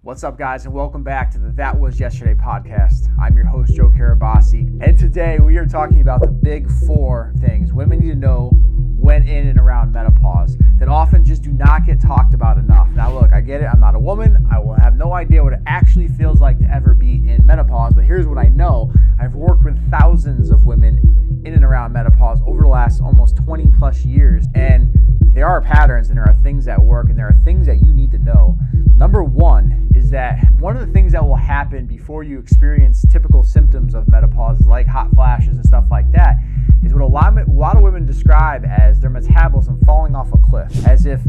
What's up, guys, and welcome back to the That Was Yesterday podcast. I'm your host, Joe Carabase, and today we are talking about the big four things women need to know when in and around menopause that often just do not get talked about enough. Now, look, I get it. I'm not a woman. I will have no idea what it actually feels like to ever be in menopause, but here's what I know. I've worked with thousands of women in and around menopause over the last almost 20 plus years, and there are patterns and there are things that work and there are things that you need to know. Number one is that one of the things that will happen before you experience typical symptoms of menopause, like hot flashes and stuff like that, is what a lot of women describe as their metabolism falling off a cliff, as if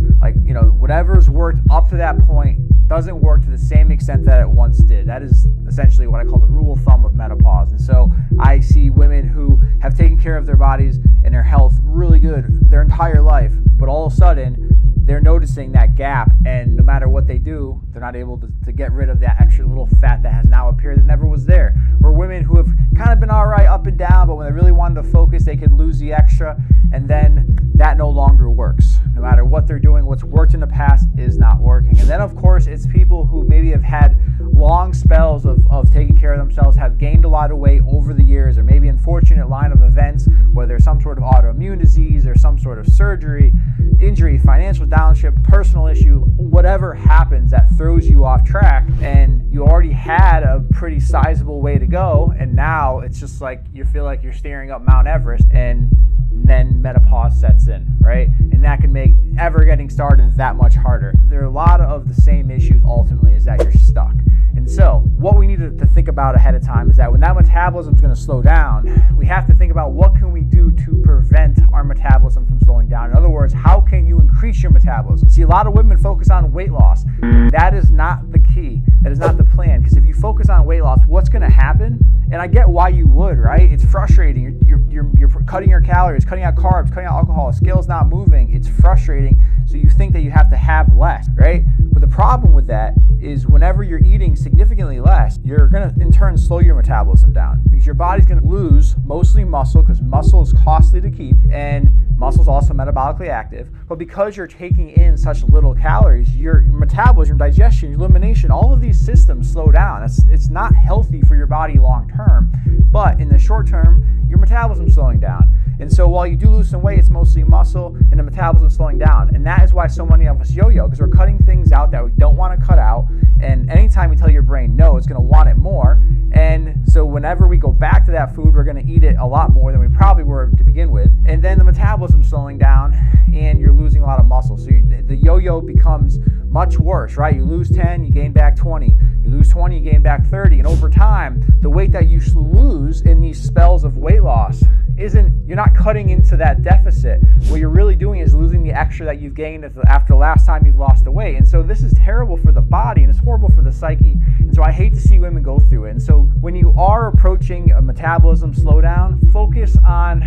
whatever's worked up to that point doesn't work to the same extent that it once did. That is essentially what I call the rule of thumb of menopause. And so I see women who have taken care of their bodies and their health really good their entire life, but all of a sudden they're noticing that gap, and no matter what they do, they're not able to get rid of that extra little fat that has now appeared that never was there. Or women who have kind of been all right up and down, but when they really wanted to focus, they could lose the extra, and then that no longer works. No matter what they're doing, what's worked in the past is not working. And then, of course, it's people who maybe have had long spells of taking care of themselves, have gained a lot of weight over the years, or maybe unfortunate line of events, whether some sort of autoimmune disease or some sort of surgery, injury, financial downshift, personal issue, whatever happens that throws you off track, and you already had a pretty sizable way to go, and now it's just like you feel like you're staring up Mount Everest, and then menopause sets in, right? And that can make ever getting started that much harder. There are a lot of the same issues ultimately, is that you're stuck. And so what we need to think about ahead of time is that when that metabolism is going to slow down, we have to think about what can we do to prevent our metabolism from slowing down. In other words, how can you increase your metabolism? See, a lot of women focus on weight loss. That is not the key. That is not the plan. Because if you focus on weight loss, what's going to happen? And I get why you would, right? It's frustrating. You're cutting your calories, cutting out carbs, cutting out alcohol. The scale's not moving. It's frustrating. So you think that you have to have less, right? But the problem with that is whenever you're eating significantly less, you're going to in turn slow your metabolism down, because your body's going to lose mostly muscle, because muscle is costly to keep, and muscle is also metabolically active. But because you're taking in such little calories, your metabolism, your digestion, your elimination, all of these systems slow down. It's not healthy for your body long term, but in the short term, your metabolism is slowing down. And so while you do lose some weight, it's mostly muscle and the metabolism slowing down. And that is why so many of us yo-yo, because we're cutting things out that we don't want to cut out. And anytime we tell your brain no, it's going to want it more. And so whenever we go back to that food, we're going to eat it a lot more than we probably were to begin with. And then the metabolism slowing down and you're losing a lot of muscle. So the yo-yo becomes much worse, right? You lose 10, you gain back 20. You lose 20, you gain back 30. And over time, the weight that you lose in these spells of weight loss you're not cutting into that deficit. What you're really doing is losing the extra that you've gained after the last time you've lost the weight. And so this is terrible for the body and it's horrible for the psyche. And so I hate to see women go through it. And so when you are approaching a metabolism slowdown, focus on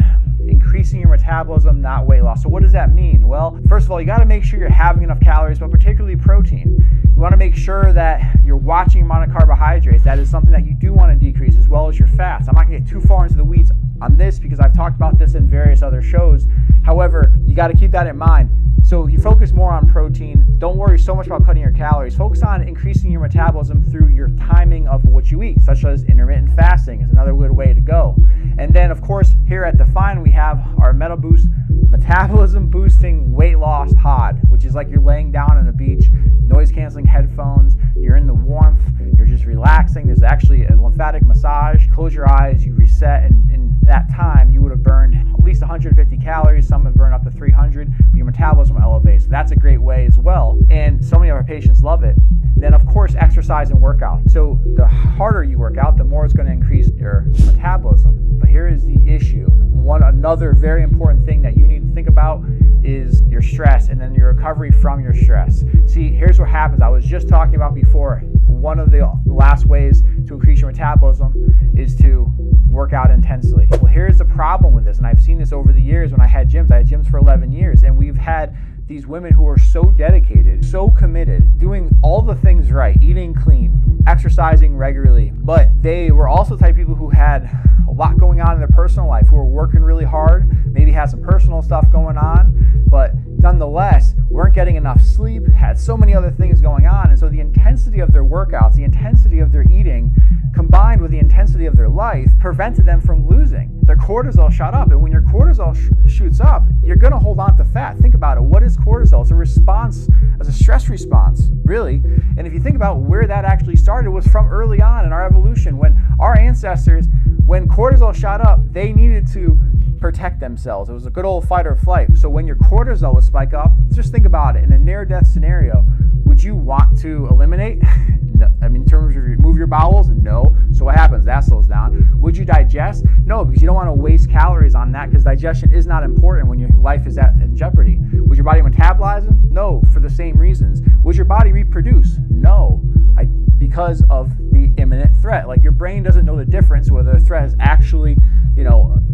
increasing your metabolism, not weight loss. So what does that mean? Well, first of all, you got to make sure you're having enough calories, but particularly protein. You want to make sure that you're watching your amount of carbohydrates. That is something that you do want to decrease, as well as your fats. I'm not going to get too far into the weeds on this because I've talked about this in various other shows. However, you got to keep that in mind. So you focus more on protein. Don't worry so much about cutting your calories. Focus on increasing your metabolism through your timing of what you eat, such as intermittent fasting is another good way to go. And then, of course, here at Define, we have our metabolism boosting weight loss pod, which is like you're laying down on a beach, noise canceling headphones, you're in the warmth, you're just relaxing. There's actually a lymphatic massage. Close your eyes, you reset, and in that time, you would have burned at least 150 calories. Some have burned up to 300, but your metabolism elevates. So that's a great way as well. And so many of our patients love it. Then, of course, exercise and workout. So the harder you work out, the more it's going to increase your metabolism. But here is the issue. Another very important thing that you need to think about is your stress and then your recovery from your stress. See, here's what happens. I was just talking about before, one of the last ways to increase your metabolism is to work out intensely. Well, here's the problem with this, and I've seen this over the years when I had gyms for 11 years, and we've had these women who are so dedicated, so committed, doing all the things right, eating clean, exercising regularly, but they were also the type of people who had a lot going on in their personal life, who were working really hard, maybe had some personal stuff going on, but nonetheless weren't getting enough sleep, had so many other things going on. And so the intensity of their workouts, the intensity of their eating, combined with the intensity of their life, prevented them from losing. Their cortisol shot up, and when your cortisol shoots up, you're going to hold on to fat. Think about it. What is cortisol? It's a response, as a stress response, really. And if you think about where that actually started, it was from early on in our evolution. When our ancestors, when cortisol shot up, they needed to protect themselves. It was a good old fight or flight. So when your cortisol would spike up, just think about it. In a near-death scenario, would you want to eliminate? No. I mean, in terms of remove your bowels? No. So what happens? That slows down. Would you digest? No, because you don't want to waste calories on that, because digestion is not important when your life is in jeopardy. Would your body metabolize them? No, for the same reasons. Would your body reproduce? No, because of the imminent threat. Like, your brain doesn't know the difference whether a threat is actually,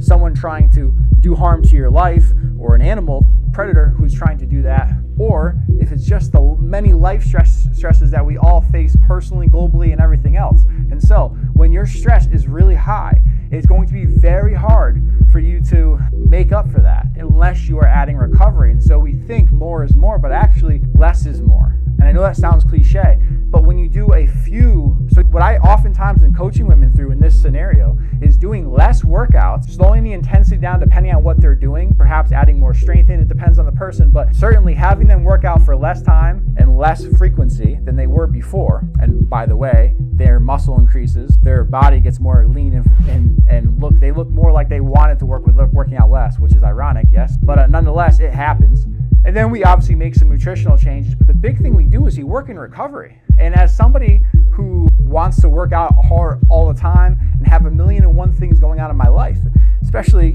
someone trying to do harm to your life, or an animal predator who's trying to do that, or if it's just the many life stresses that we all face personally, globally, and everything else. And so when your stress is really high, it's going to be very hard for you to make up for that unless you are adding recovery. And so we think more is more, but actually less is more. And I know that sounds cliche, but when you do so what I oftentimes am coaching women through in this scenario is doing less workouts, slowing the intensity down depending on what they're doing, perhaps adding more strength in, it depends on the person, but certainly having them work out for less time and less frequency than they were before. And by the way, their muscle increases, their body gets more lean, and they look more like they wanted to work with working out less, which is ironic, yes, but nonetheless, it happens. And then we obviously make some nutritional changes, but the big thing we do is we work in recovery. And as somebody who wants to work out hard all the time and have 1,000,001 things going on in my life, especially,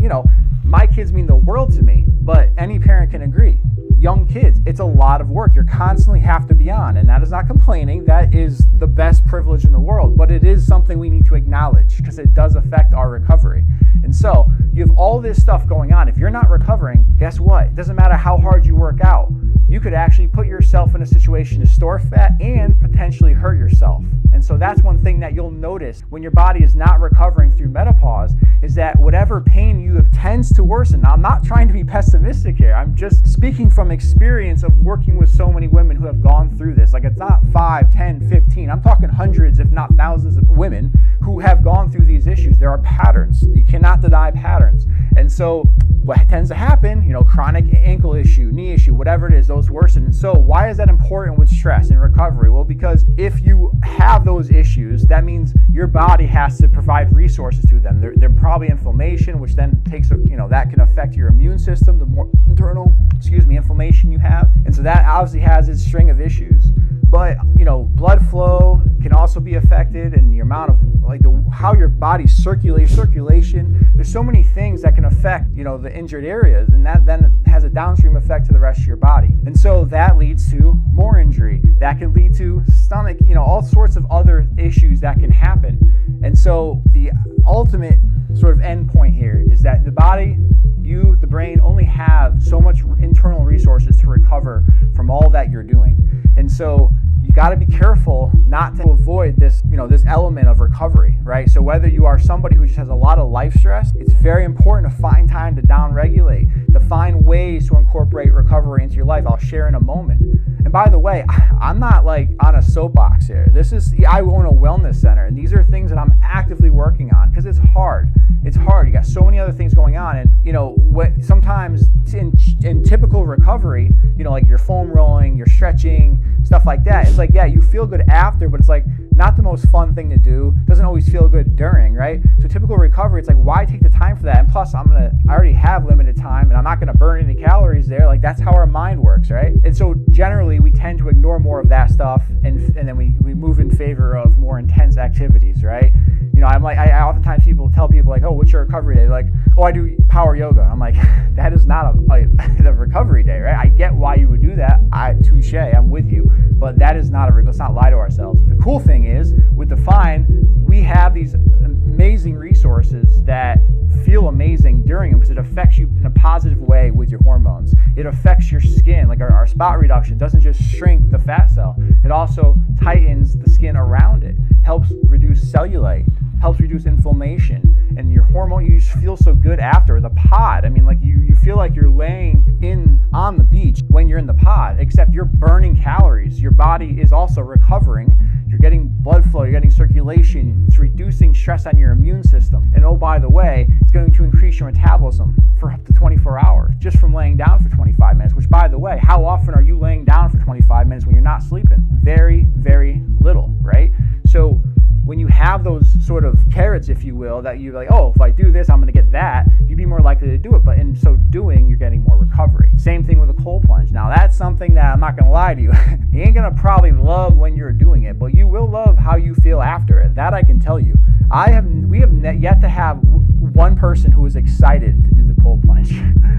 my kids mean the world to me, but any parent can agree. Young kids, it's a lot of work. You constantly have to be on, and that is not complaining. That is the best privilege in the world, but it is something we need to acknowledge because it does affect our recovery. And so you have all this stuff going on. If you're not recovering, guess what? It doesn't matter how hard you work out. You could actually put yourself in a situation to store fat and potentially hurt yourself. And so that's one thing that you'll notice when your body is not recovering through menopause, is that whatever pain you have tends to worsen. Now, I'm not trying to be pessimistic here. I'm just speaking from experience of working with so many women who have gone through this. Like, it's not 5, 10, 15. I'm talking hundreds, if not thousands of women who have gone through these issues. There are patterns. You cannot deny patterns. And so what tends to happen, chronic ankle issue, knee issue, whatever it is, those worsen. And so why is that important with stress and recovery? Well, because if you have those issues, that means your body has to provide resources to them. They're probably inflammation, which then takes, that can affect your immune system, the more internal, inflammation you have. And so that obviously has its string of issues. But, blood flow can also be affected, and the amount of, how your body circulation. There's so many things that can affect, the injured areas, and that then has a downstream effect to the rest of your body. And so that leads to more injury. That can lead to stomach, all sorts of other issues that can happen. And so the ultimate sort of end point here is that the body, the brain only have so much internal resources to recover from all that you're doing. And so you got to be careful not to avoid this, this element of recovery, right? So whether you are somebody who just has a lot of life stress, it's very important to find time to downregulate, to find ways to incorporate recovery into your life. I'll share in a moment. And by the way, I'm not on a soapbox here. I own a wellness center, and these are things that I'm actively working on because it's hard. It's hard. You got so many other things going on, and sometimes in typical recovery, like your foam rolling, your stretching, stuff like that. It's like, yeah, you feel good after, but it's like not the most fun thing to do. Doesn't always feel good during, right? So typical recovery, it's like, why take the time for that? And plus, I already have limited time, and I'm not gonna burn any calories there. Like, that's how our mind works, right? And so generally, we tend to ignore more of that stuff, and then we move in favor of more intense activities, right? I oftentimes tell people like, oh, what's your recovery day? They're like, oh, I do power yoga. I'm like, that is not a recovery day, right? I get why you would do that. Touche, I'm with you. But that is not let's not lie to ourselves. The cool thing is, with Define, we have these amazing resources that feel amazing during them because it affects you in a positive way with your hormones. It affects your skin. Like our spot reduction doesn't just shrink the fat cell. It also tightens the skin around it, helps reduce cellulite, helps reduce inflammation, and your hormone, you just feel so good after. The pod, I mean, like you feel like you're laying on the beach when you're in the pod, except you're burning calories. Your body is also recovering. You're getting blood flow, you're getting circulation, it's reducing stress on your immune system. And oh, by the way, it's going to increase your metabolism for up to 24 hours just from laying down for 25 minutes, which, by the way, how often are you laying down for 25 minutes when you're not sleeping? Very, very little, right? So when you have those sort of carrots, if you will, that you're like, oh, if I do this, I'm going to get that, you'd be more likely to do it. But in so doing, you're getting more recovery. Same thing with a cold plunge. Now, that's something that I'm not going to lie to you. You ain't going to probably love when you're doing it, but you will love how you feel after it. That I can tell you. We have yet to have one person who is excited to do the cold plunge.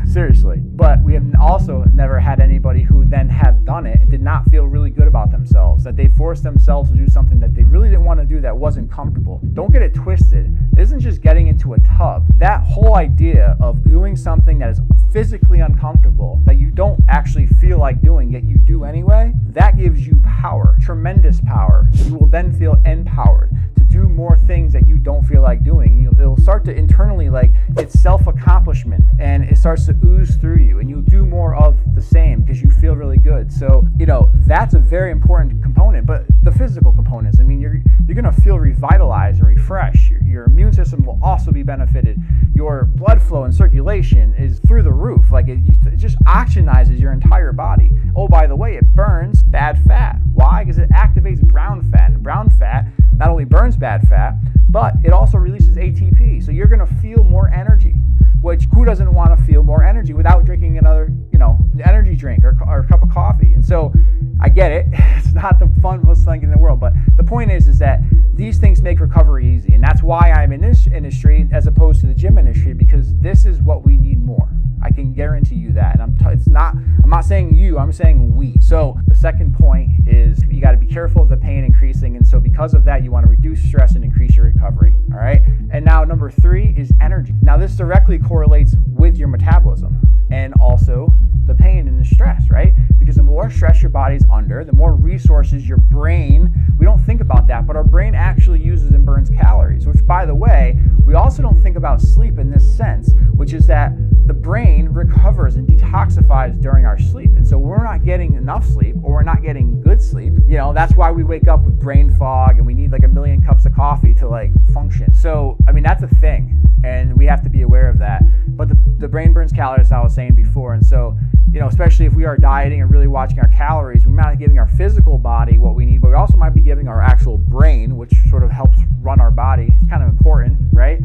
Seriously. But we have also never had anybody who then have done it and did not feel really good about themselves, that they forced themselves to do something that they really didn't want to do that wasn't comfortable. Don't get it twisted. It isn't just getting into a tub. That whole idea of doing something that is physically uncomfortable, that you don't actually feel like doing, yet you do anyway, that gives you power, tremendous power. You will then feel empowered to do more things that you don't feel like doing. It'll start to internally, like, it's self-accomplishment, and it starts to ooze through you, and you'll do more of the same because you feel really good. So, that's a very important component. But the physical components, I mean, you're going to feel revitalized and refreshed. Your immune system will also be benefited. Your blood flow and circulation is through the roof. Like, it just oxygenizes your entire body. Oh, by the way, it burns bad fat. Why? Because it activates brown fat. And brown fat not only burns bad fat, but it also releases ATP. So you're going to feel more energy, which who doesn't want to feel more energy without drinking another, energy drink or a cup of coffee? And so I get it. It's not the funnest thing in the world, but the point is that these things make recovery easy. And that's why I'm in this industry as opposed to the gym industry, because this is what we need more. I can guarantee you that. And I'm not saying you, I'm saying we. So the second point is you got to be careful of the pain increasing. And so because of that, you want to reduce stress and increase your recovery. All right. And now number 3 is energy. Now this directly correlates with your metabolism and also the pain and the stress, right? Because the more stress your body's under, the more resources your brain, we don't think about that, but our brain actually uses and burns calories, which, by the way, we also don't think about sleep in this sense, which is that the brain recovers and detoxifies during our sleep. And so we're not getting enough sleep, or we're not getting good sleep. That's why we wake up with brain fog and we need like a million cups of coffee to function. So, I mean, that's a thing, and we have to be aware of that. But the brain burns calories, as I was saying before. And so, especially if we are dieting and really watching our calories, we're not giving our physical body what we need, but we also might be giving our actual brain, which sort of helps run our body. It's kind of important, right?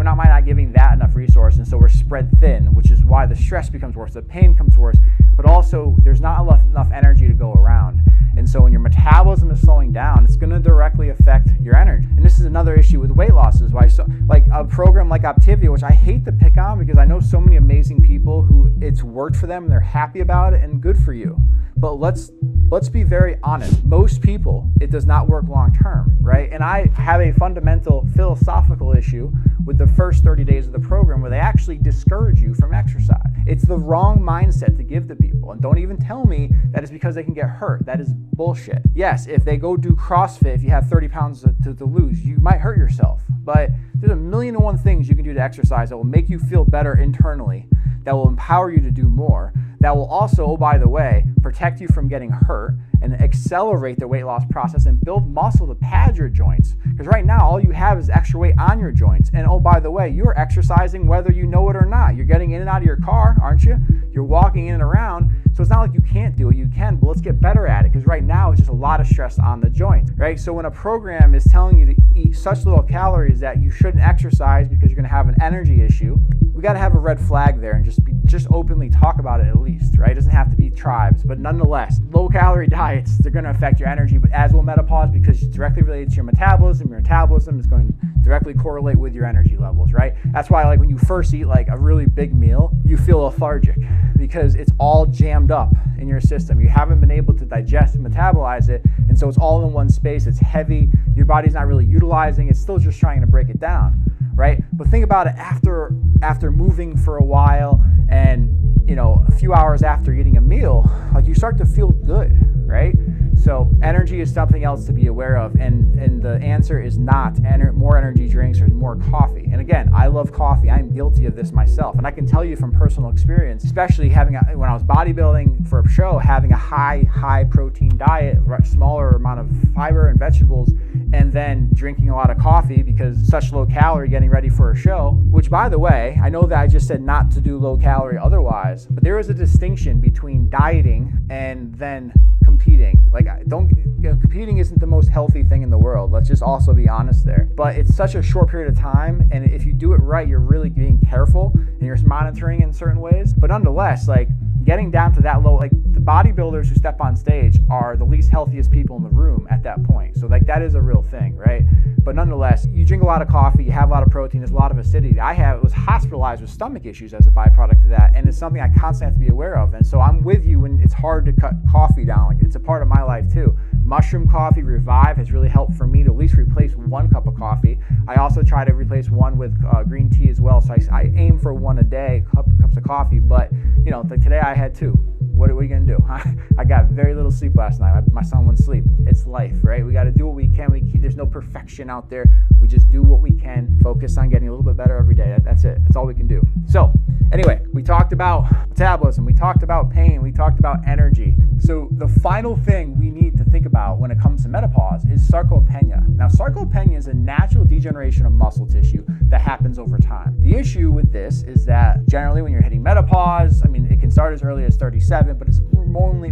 Might not giving that enough resource, and so we're spread thin, which is why the stress becomes worse, the pain becomes worse, but also there's not enough energy to go around. And so when your metabolism is slowing down, it's going to directly affect your energy. And this is another issue with weight loss, is why like a program like Optivia, which I hate to pick on because I know so many amazing people who it's worked for them and they're happy about it, and good for you. But let's be very honest. Most people, it does not work long term, right? And I have a fundamental philosophical issue with the first 30 days of the program where they actually discourage you from exercise. It's the wrong mindset to give to people. And don't even tell me that it's because they can get hurt. That is bullshit. Yes, if they go do CrossFit, if you have 30 pounds to lose, you might hurt yourself. But there's 1,000,001 things you can do to exercise that will make you feel better internally, that will empower you to do more, that will also, oh, by the way, protect you from getting hurt and accelerate the weight loss process and build muscle to pad your joints. Because right now, all you have is extra weight on your joints. And oh, by the way, you're exercising whether you know it or not. You're getting in and out of your car, aren't you? You're walking in and around. So it's not like you can't do it. You can, but let's get better at it, because right now it's just a lot of stress on the joints, right? So when a program is telling you to eat such little calories that you shouldn't exercise because you're going to have an energy issue, we got to have a red flag there and just openly talk about it at least, right? It doesn't have to be tribes, but nonetheless, low-calorie diets, they're going to affect your energy, but as will menopause, because it's directly related to your metabolism. Your metabolism is going to directly correlate with your energy levels, right? That's why, like, when you first eat like a really big meal, you feel lethargic because it's all jammed up in your system. You haven't been able to digest and metabolize it, and so it's all in one space. It's heavy. Your body's not really utilizing. It's still just trying to break it down, right? But think about it after moving for a while, and a few hours after eating a meal, like, you start to feel good, right? So energy is something else to be aware of, and the answer is not more energy drinks or more coffee. And again, I love coffee. I'm guilty of this myself, and I can tell you from personal experience, especially when I was bodybuilding for a show, having a high protein diet, smaller amount of fiber and vegetables, and then drinking a lot of coffee because such low calorie getting ready for a show, which by the way, I know that I just said not to do low calorie otherwise, but there is a distinction between dieting and then competing. Competing isn't the most healthy thing in the world. Let's just also be honest there. But it's such a short period of time, and if you do it right, you're really being careful and you're monitoring in certain ways. But nonetheless, getting down to that low, the bodybuilders who step on stage are the least healthiest people in the room at that point. So that is a real thing, right? But nonetheless, you drink a lot of coffee, you have a lot of protein, there's a lot of acidity. I was hospitalized with stomach issues as a byproduct of that, and it's something I constantly have to be aware of. And so I'm with you when it's hard to cut coffee down. It's a part of my life too. Mushroom coffee, Revive, has really helped for me to at least replace 1 cup of coffee. I also try to replace 1 with green tea as well. So I aim for 1 a day, cups of coffee. But today I had 2. What are you gonna do? I got very little sleep last night. My son wouldn't sleep. It's life, right? We got to do what we can. There's no perfection out there. We just do what we can. Focus on getting a little bit better every day. That's it. That's all we can do. So anyway, we talked about metabolism. We talked about pain. We talked about energy. So the final thing we need to think about when it comes to menopause is sarcopenia. Now, sarcopenia is a natural degeneration of muscle tissue that happens over time. The issue with this is that generally when you're hitting menopause, it can start as early as 37, but it's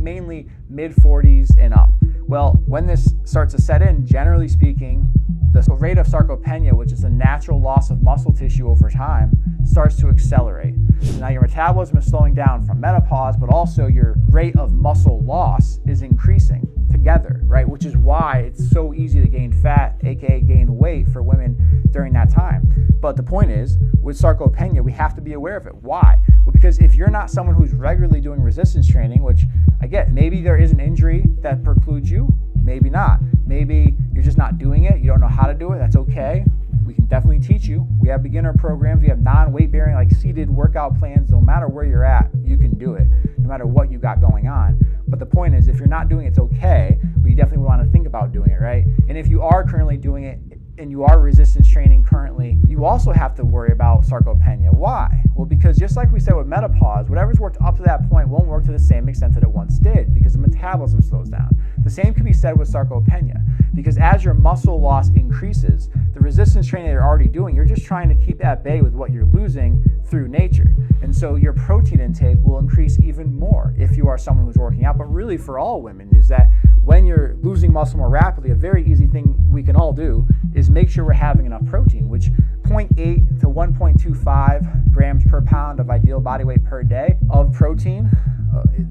mainly mid-40s and up. Well, when this starts to set in, generally speaking, the rate of sarcopenia, which is a natural loss of muscle tissue over time, starts to accelerate. Now your metabolism is slowing down from menopause, but also your rate of muscle loss is increasing together, right? Which is why it's so easy to gain fat, aka gain weight for women during that time. But the point is, with sarcopenia, we have to be aware of it. Why? Well, because if you're not someone who's regularly doing resistance training, which I get, maybe there is an injury that precludes you, maybe not. Maybe you're just not doing it, you don't know how to do it, that's okay. We can definitely teach you. We have beginner programs, we have non-weight bearing, seated workout plans. No matter where you're at, you can do it, no matter what you got going on. But the point is, if you're not doing it, it's okay, but you definitely want to think about doing it, right? And if you are currently doing it, and you are resistance training currently, you also have to worry about sarcopenia. Why? Well, because just like we said with menopause, whatever's worked up to that point won't work to the same extent that it once did because the metabolism slows down. The same can be said with sarcopenia, because as your muscle loss increases, the resistance training that you're already doing, you're just trying to keep at bay with what you're losing through nature. And so your protein intake will increase even more if you are someone who's working out. But really for all women is that when you're losing muscle more rapidly, a very easy thing we can all do is make sure we're having enough protein, which 0.8 to 1.25 grams per pound of ideal body weight per day of protein,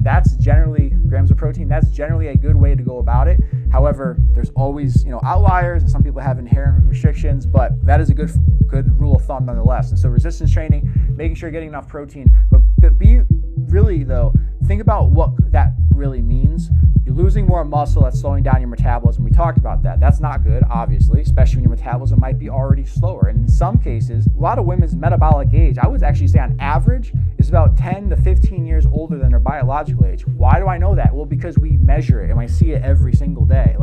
that's generally grams of protein. That's generally a good way to go about it. However, there's always outliers, and some people have inherent restrictions, but that is a good rule of thumb nonetheless. And so resistance training, making sure you're getting enough protein, but be really though, think about what that really means. You're losing more muscle, that's slowing down your metabolism. We talked about that. That's not good, obviously, especially when your metabolism might be already slower. And in some cases, a lot of women's metabolic age, I would actually say on average, is about 10 to 15 years older than their biological age. Why do I know that? Well, because we measure it and I see it every single day.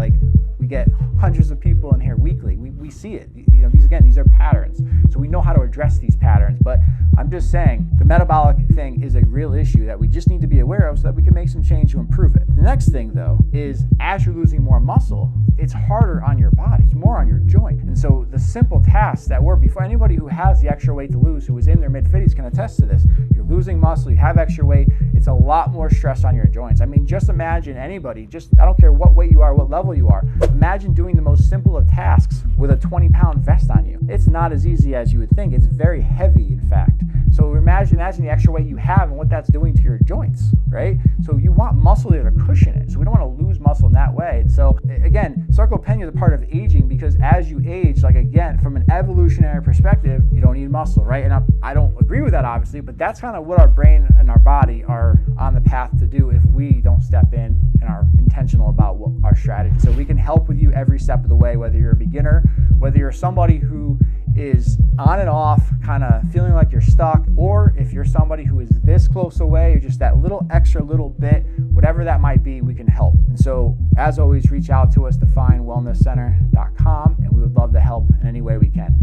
We get hundreds of people in here weekly. We see it. These are patterns. So we know how to address these patterns. But I'm just saying the metabolic thing is a real issue that we just need to be aware of so that we can make some change to improve it. The next thing though is as you're losing more muscle, it's harder on your body. It's more on your joint. And so the simple tasks that were before, anybody who has the extra weight to lose, who is in their mid-50s can attest to this. You're losing muscle, you have extra weight, it's a lot more stress on your joints. Just imagine anybody, I don't care what weight you are, what level you are, imagine doing the most simple of tasks with a 20-pound vest on you. It's not as easy as you would think. It's very heavy, in fact. So imagine the extra weight you have and what that's doing to your joints, right? So you want muscle there to cushion it. So we don't want to lose muscle in that way. And so again, sarcopenia is a part of aging because as you age, from an evolutionary perspective, you don't need muscle, right? And I don't agree with that, obviously, but that's kind of what our brain and our body are on the path to do if we don't step in and are intentional about what our strategy. So we can help with you every step of the way, whether you're a beginner, whether you're somebody who is on and off, kind of feeling like you're stuck, or if you're somebody who is this close away, or just that little extra little bit, whatever that might be, we can help. And so, as always, reach out to us, definewellnesscenter.com, and we would love to help in any way we can.